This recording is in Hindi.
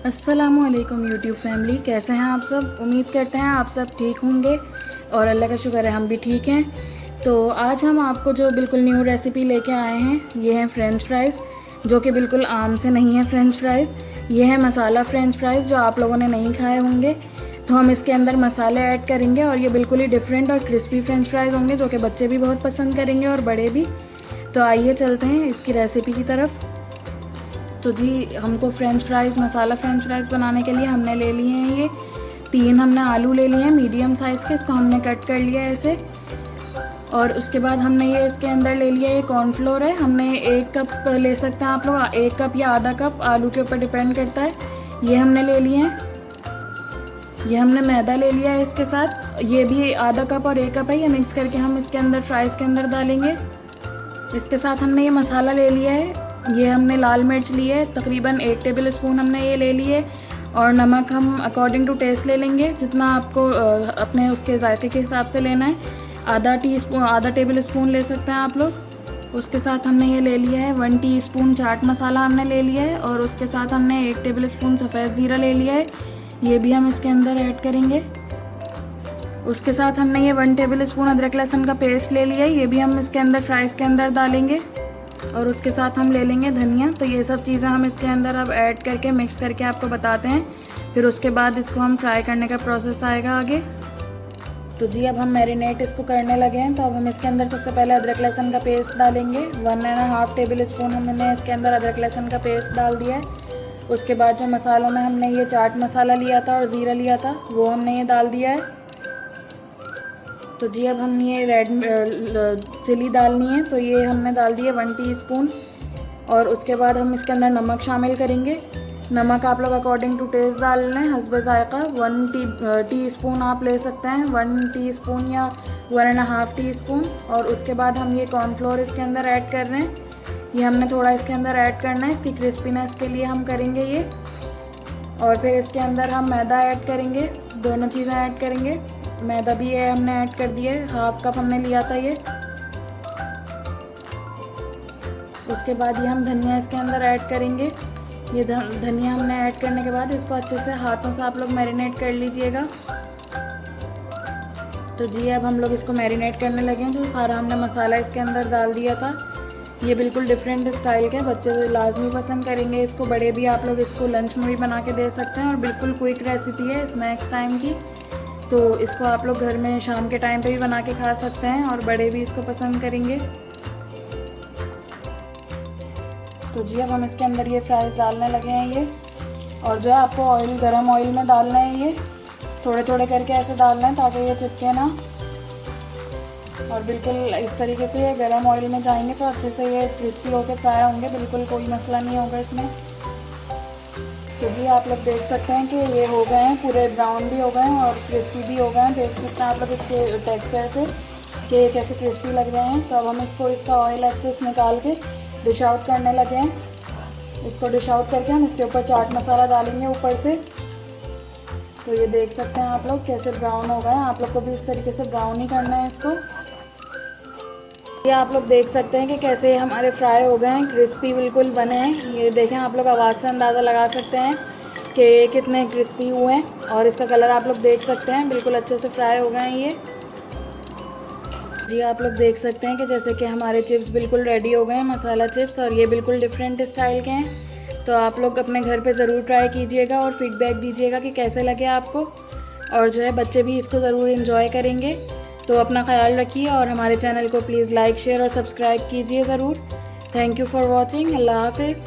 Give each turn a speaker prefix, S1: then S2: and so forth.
S1: अस्सलामुअलैकुम यूट्यूब फैमिली, कैसे हैं आप सब। उम्मीद करते हैं आप सब ठीक होंगे और अल्लाह का शुक्र है हम भी ठीक हैं। तो आज हम आपको जो बिल्कुल न्यू रेसिपी लेके आए हैं, ये हैं फ़्रेंच फ्राइज़, जो कि बिल्कुल आम से नहीं है फ़्रेंच फ्राइज़। ये है मसाला फ़्रेंच फ्राइज़, जो आप लोगों ने नहीं खाए होंगे। तो हम इसके अंदर मसाले ऐड करेंगे और ये बिल्कुल ही डिफरेंट और क्रिस्पी फ़्रेंच फ्राइज़ होंगे, जो कि बच्चे भी बहुत पसंद करेंगे और बड़े भी। तो आइए चलते हैं इसकी रेसिपी की तरफ। तो जी, हमको फ़्रेंच फ्राइज़, मसाला फ़्रेंच फ्राइज़ बनाने के लिए हमने ले लिए हैं ये 3 हमने आलू ले लिए हैं मीडियम साइज़ के। इसको हमने कट कर लिया है ऐसे। और उसके बाद हमने ये इसके अंदर ले लिया, ये कॉर्नफ्लोर है। हमने 1 कप ले सकते हैं आप लोग, 1 कप या आधा कप, आलू के ऊपर डिपेंड करता है। ये हमने ले लिए हैं। ये हमने मैदा ले लिया है इसके साथ, ये भी आधा कप और 1 कप है। ये मिक्स करके हम इसके अंदर फ्राइज़ के अंदर डालेंगे। इसके साथ हमने ये मसाला ले लिया है। ये हमने लाल मिर्च ली है, तकरीबन 1 टेबल स्पून हमने ये ले ली है। और नमक हम अकॉर्डिंग टू टेस्ट ले लेंगे, जितना आपको अपने उसके जायके के हिसाब से लेना है। आधा टेबल स्पून ले सकते हैं आप लोग। उसके साथ हमने ये ले लिया है 1 टीस्पून चाट मसाला हमने ले लिया है। और उसके साथ हमने 1 टेबल स्पून सफ़ेद ज़ीरा ले लिया है, ये भी हम इसके अंदर ऐड करेंगे। उसके साथ हमने ये 1 टेबल स्पून अदरक लहसुन का पेस्ट ले लिया है, ये भी हम इसके अंदर फ्राइज़ के अंदर डालेंगे। और उसके साथ हम ले लेंगे धनिया। तो ये सब चीज़ें हम इसके अंदर अब ऐड करके मिक्स करके आपको बताते हैं। फिर उसके बाद इसको हम फ्राई करने का प्रोसेस आएगा आगे। तो जी, अब हम मैरिनेट इसको करने लगे हैं। तो अब हम इसके अंदर सबसे पहले अदरक लहसुन का पेस्ट डालेंगे। 1.5 टेबल स्पून हमने इसके अंदर अदरक लहसुन का पेस्ट डाल दिया है। उसके बाद जो मसालों में हमने ये चाट मसाला लिया था और ज़ीरा लिया था, वो हमने ये डाल दिया है। तो जी, अब हम ये रेड चिली डालनी है, तो ये हमने डाल दिए 1 टीस्पून। और उसके बाद हम इसके अंदर नमक शामिल करेंगे। नमक आप लोग अकॉर्डिंग टू टेस्ट डाल लें, हस्बे ज़ायक़ा। 1 टीस्पून आप ले सकते हैं, 1 टीस्पून या 1.5 टीस्पून। और उसके बाद हम ये कॉर्नफ्लोर इसके अंदर ऐड कर रहे हैं। ये हमने थोड़ा इसके अंदर ऐड करना है, इसकी क्रिस्पीनेस के लिए हम करेंगे ये। और फिर इसके अंदर हम मैदा ऐड करेंगे, दोनों चीज़ें ऐड करेंगे। मैदा भी है हमने ऐड कर दिया है, 1/2 कप हमने लिया था ये। उसके बाद ये हम धनिया इसके अंदर ऐड करेंगे। ये धनिया हमने ऐड करने के बाद इसको अच्छे से हाथों से आप लोग मैरिनेट कर लीजिएगा। तो जी, अब हम लोग इसको मैरिनेट करने लगे हैं। जो सारा हमने मसाला इसके अंदर डाल दिया था, ये बिल्कुल डिफरेंट स्टाइल के, बच्चे लाजमी पसंद करेंगे इसको, बड़े भी आप लोग इसको लंच में भी बना के दे सकते हैं। और बिल्कुल क्विक रेसिपी है स्नैक्स टाइम की। तो इसको आप लोग घर में शाम के टाइम पे भी बना के खा सकते हैं और बड़े भी इसको पसंद करेंगे। तो जी, अब हम इसके अंदर ये फ्राइज़ डालने लगे हैं ये। और जो है आपको गरम ऑयल में डालना है, ये थोड़े थोड़े करके ऐसे डालना है ताकि ये चिपके ना। और बिल्कुल इस तरीके से ये गरम ऑयल में जाएंगे तो अच्छे से ये क्रिस्पी होकर फ्राई होंगे, बिल्कुल कोई मसला नहीं होगा इसमें। तो जी, आप लोग देख सकते हैं कि ये हो गए हैं, पूरे ब्राउन भी हो गए हैं और क्रिस्पी भी हो गए हैं। देख सकते हैं आप लोग इसके टेक्सचर से कि कैसे क्रिस्पी लग रहे हैं। तो अब हम इसको इसका ऑयल एक्सेस निकाल के डिश आउट करने लगे हैं। इसको डिश आउट करके हम इसके ऊपर चाट मसाला डालेंगे ऊपर से। तो ये देख सकते हैं आप लोग कैसे ब्राउन हो गए हैं। आप लोग को भी इस तरीके से ब्राउन ही करना है इसको। ये आप लोग देख सकते हैं कि कैसे हमारे फ्राई हो गए हैं, क्रिस्पी बिल्कुल बने हैं। ये देखें, आप लोग आवाज़ से अंदाज़ा लगा सकते हैं कि ये कितने क्रिस्पी हुए हैं। और इसका कलर आप लोग देख सकते हैं, बिल्कुल अच्छे से फ्राई हो गए हैं ये। जी, आप लोग देख सकते हैं कि जैसे कि हमारे चिप्स बिल्कुल रेडी हो गए हैं, मसाला चिप्स, और ये बिल्कुल डिफरेंट स्टाइल के हैं। तो आप लोग अपने घर पे ज़रूर ट्राई कीजिएगा और फीडबैक दीजिएगा कि कैसे लगे आपको। और जो है बच्चे भी इसको ज़रूर इंजॉय करेंगे। तो अपना ख्याल रखिए और हमारे चैनल को प्लीज़ लाइक, शेयर और सब्सक्राइब कीजिए ज़रूर। Thank you for watching. Allah हाफिज़।